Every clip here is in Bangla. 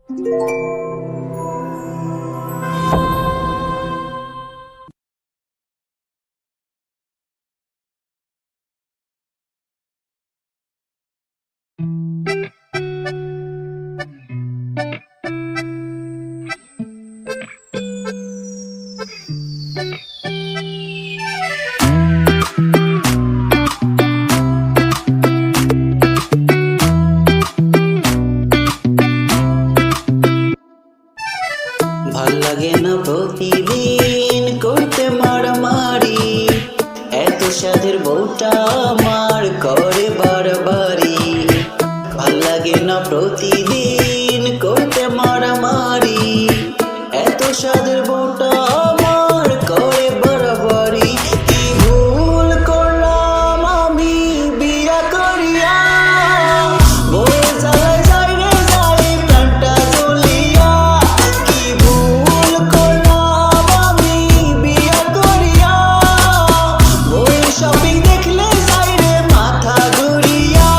ভাল লাগে না প্রতিদিন করতে মারামারি, এত স্বাদের বউটা আমার করে বারবারি। ভাল লাগে না প্রতিদিন করতে মারামারি, এত স্বাদের বউটা আমার করে বারবারি। কি ভুল করলাম আমি বিয়া করিয়া, বউয়ের জ্বালায় যাই রে যাই প্রাণটা জ্বলিয়া। কি ভুল করলাম আমি বিয়া করিয়া, বউয়ের শপিং দেখলে যাই রে মাথা ঘুরিয়া।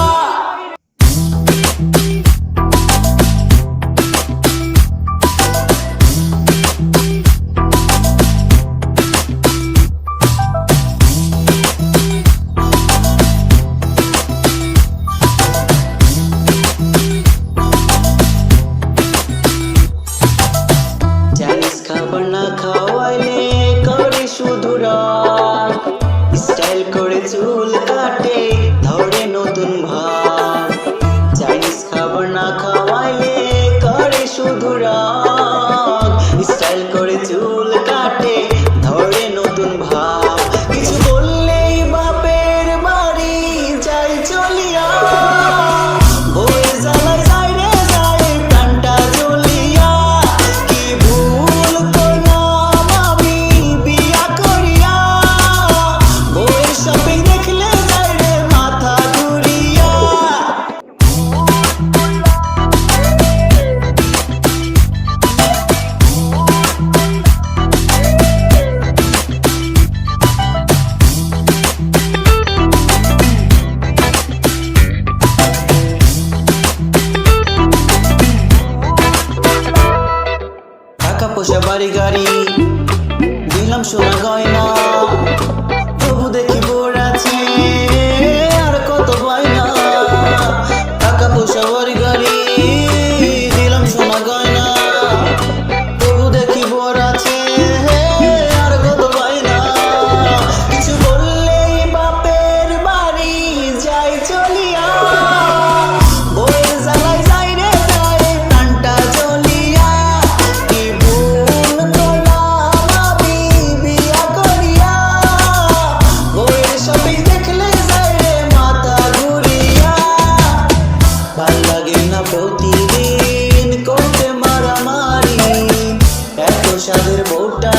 চাইনিজ খাবার না খাওয়াইলে করে শুধু রাগ, স্টাইল করে চুল কাটে ধরে নতুন ভাব। চাইনিজ খাবার না খাওয়াইলে করে শুধু রাগ, স্টাইল করে চুল কাটে ধরে নতুন ভাব। কিছু বললেই বাপের বাড়ি যাই চলিয়া, বউয়ের জ্বালায় যাই রে যাই প্রাণটা জ্বলিয়া। কি ভুল করলাম আমি বিয়া করিয়া, বউয়ের শপিং দেখলে যাই রে মাথা ঘুরিয়া। টাকা পয়সা বাড়ি গাড়ি দিলাম সোনা গয়না, তবু দেখি বোর আছে আর কত বায়না। টাকা পয়সা বাড়ি গাড়ি দিলাম সোনা গয়না, তবু দেখি বোর আছে আর কত বায়না। কিছু বললেই বাপের বাড়ি যাই চলিয়া, বউয়ের জ্বালায় যাই রে যাই প্রাণটা জ্বলিয়া। কি ভুল করলাম আমি বিয়া করিয়া, বউয়ের শপিং দেখলে যাই রে মাথা ঘুরিয়া। ভাল লাগে না প্রতিদিন করতে মারামারি, এত স্বাদের বউটা